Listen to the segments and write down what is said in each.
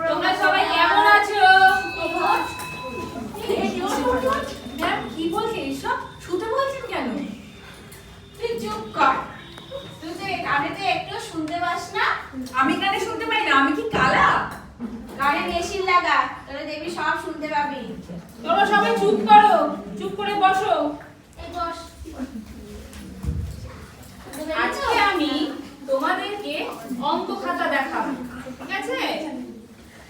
তোমরা সবাই কেমন আছো? ম্যাম কি বলছে এসব? শুতে বলছেন কেন? তুই চুপ কর। তুই তো কানেতে একটু শুনতে পাস না? আমি কানে শুনতে পাই না, আমি কি কালা? কানে মেশিন লাগা, তাহলে দেখবি সব শুনতে পাবি। তোমরা সবাই চুপ করো, চুপ করে বসো। এই বস। আজকে আমি তোমাদেরকে অঙ্ক খাতা দেখাবো, ঠিক আছে?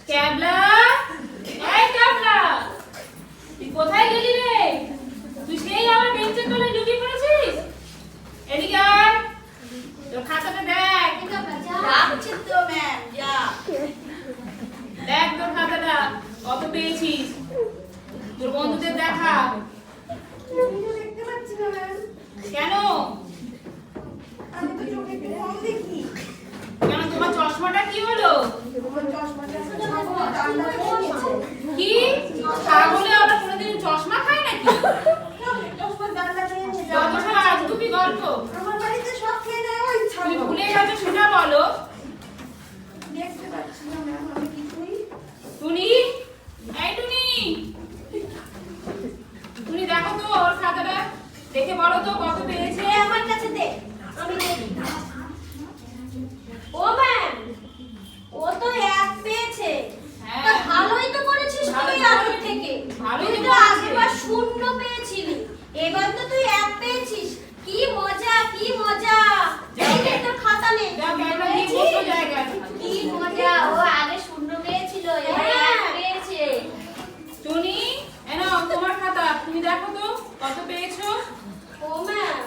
ক্যাবলা, এই ক্যাবলা, তুই কোথায় গেলি রে? তুই সেই আমার বেঞ্চের তলায় লুকিয়ে পড়েছিস? এদিকে আয়, তোর খাতাটা দেখ। রাখছি তো ম্যাম, যা। দেখ তোর খাতাটা কত পেয়েছিস, তোর বন্ধুদের দেখা। আমি তো দেখতে পাচ্ছি না ম্যাম। কেন? আমি তো চোখে একটু কম দেখি। কেন তোমার চশমাটা কি হলো? আমার চশমাটা ছাগল ডান্ডা খেয়েছে। কি? ছাগলে আবার কোনোদিন চশমা খায় নাকি? চশমার ডান্ডা খেয়েছে। যত সব আজগুবি গল্প। আমার বাড়িতে সব খেয়ে নেয় ওই তুমি ছাগল। ভুলে গেছো সেটা বলো। দেখতে পাচ্ছি না ম্যাম, আমি কিছুই। টুনি, এই টুনি, টুনি দেখো তো ওর খাতাটা, দেখে বলো তো কত পেয়েছে। আমার কাছে দে, আমি দেখি। ও ম্যাম, ও তো এক পেয়েছে। হ্যাঁ। তা ভালোই তো করেছিস তুই আগে থেকে। ভালোই তুই তো তো করেছি। আগেরবার শূন্য পেয়েছিলি, এবার তো তুই এক পেয়েছিস। কি মজা, কি মজা। এই নে তোর খাতা নে। যা ক্যামেরা নিয়ে বসো জায়গায়। কি মজা, ও আগে শূন্য পেয়েছিল, এবার এক পেয়েছে। টুনি, এ নাও তোমার খাতা, তুমি দেখো তো কত পেয়েছো। ও ম্যাম,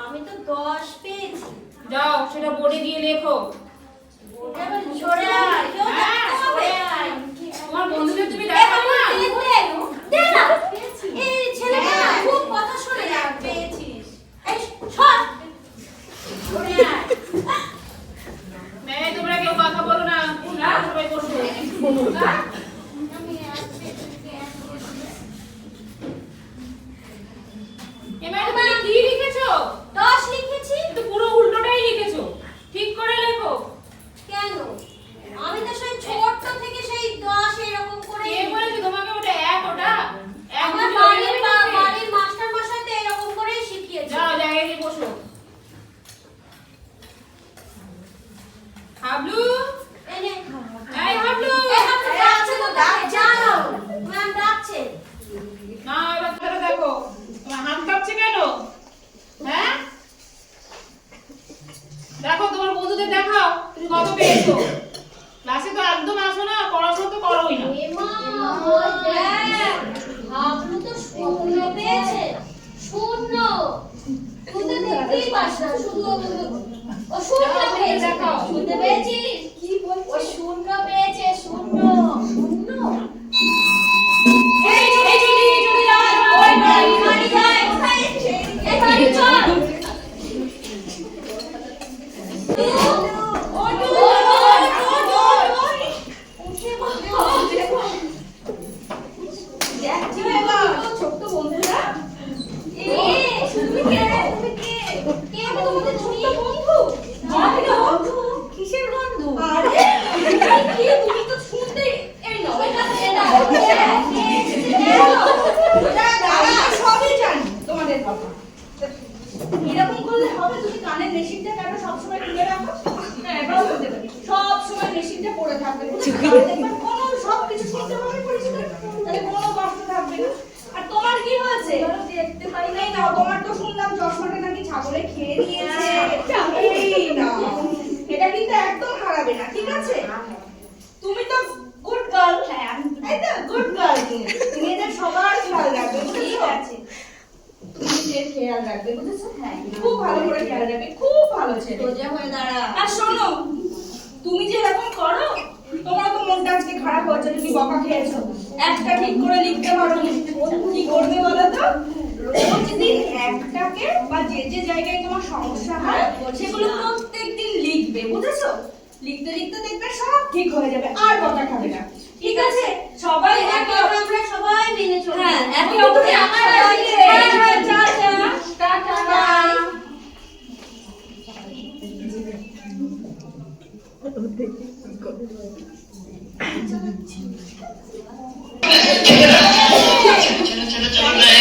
আমি তো 10 পেয়েছি। যাও সেটা বোর্ডে গিয়ে লেখো। এবার জোরে আয়, কেউ হ্যাঁ, দেখতে হবে। তোমার বন্ধুদের তুমি এ দেখো বাবা, না। দে না। এই ছেলেটা না খুব কথা শোনে না। পেয়েছিস। এই সর। জোরে আয়। এই তোমরা কেউ কথা বলো না, সবাই বসো। এবার তুমি কি লিখেছো? 10 লিখেছি। তো পুরো উল্টোটাই লিখেছো, ঠিক করে লেখো। কেন? আমি তো সেই ছোট থেকে সেই 10 এরকম করে কে বলেছে তোমাকে ওটা এক? ওটা এক আমার দুটো বাড়ির এভাবে লিখবে? বাড়ির মাস্টার মশাই তো এরকম করেই শিখিয়েছে। যাও জায়গায় গিয়ে বসো। হাবলু, এই নে। এই হাবলু, এই হাতে ডাকছে তো, যাও। ম্যাম ডাকছে। না এবার ধরে দেখো, তোমার হাত কাঁপছে কেন? হ্যাঁ, দেখো তোমার বন্ধুদের দেখাও তুমি কত পেয়েছো। ক্লাসে তো একদম আসো না, পড়াশোনা তো করোই না। এমা, ওই দেখ, হাবলু তো শূন্য পেয়েছে। শূন্য। তুই তো দেখতেই পাস না, শুধু ও শূন্য পেয়েছে। দেখাও। শূন্য পেয়েছিস? কি বলছিস? ও শূন্য পেয়েছে, শূন্য। শূন্য? এই চলে যাও, ওই বাড়ি যায়, কোথায়? এই বাড়ি চল। ছোট্ট বন্ধুরা, কিসের বন্ধু? আরে সবই জানি তোমাদের কথা। এরকম করলে হবে? তুমি কানের মেশিনটা কেন সবসময় খুলে রাখো? হ্যাঁ, এটাও বলতে পারি। সবসময় মেশিনটা পড়ে থাকবে, দেখবেন কোনো সবকিছু শুনতে পাবে পরিষ্কার, তাহলে কোনো কষ্ট থাকবে না। আর তোমার কি হয়েছে? দেখতে পাই নাই না, তোমার তো শুনলাম চশমাটা নাকি ছাগলে খেয়ে নিয়েছে। এই না, এটা কিন্তু একদম হারাবে না, ঠিক আছে? তুমি তো গুড গার্ল। হ্যাঁ, এই তো গুড গার্ল। তুমি এদের সবার খেয়াল রাখবে, ঠিক আছে? তুমি যে খেয়াল রাখবে, বুঝেছো? হ্যাঁ, খুব ভালো করে খেয়াল রাখবে, খুব ভালো ছেলে। সোজা হয়ে দাঁড়া। আর শোনো, তুমি যে এরকম করো, তোমার তো মনটা আজকে খারাপ হচ্ছে, তুমি বকা খেয়েছো। একটা ঠিক করে লিখতে পারো নি। কি করবে বলো তো? রোজ দিন একটাকে বা যে যে জায়গায় তোমার সমস্যা হয় সেগুলো প্রত্যেকদিন লিখবে, বুঝেছো? লিখতে লিখতে দেখবে সব ঠিক হয়ে যাবে, আর বকা খাবে না, ঠিক আছে? সবাই একে একে আমরা সবাই মেনে চলি। হ্যাঁ, একে অপরকে আমার সবাইকে। হ্যাঁ, হ্যাঁ, টাটা। Tata, by. चलो चलो चलो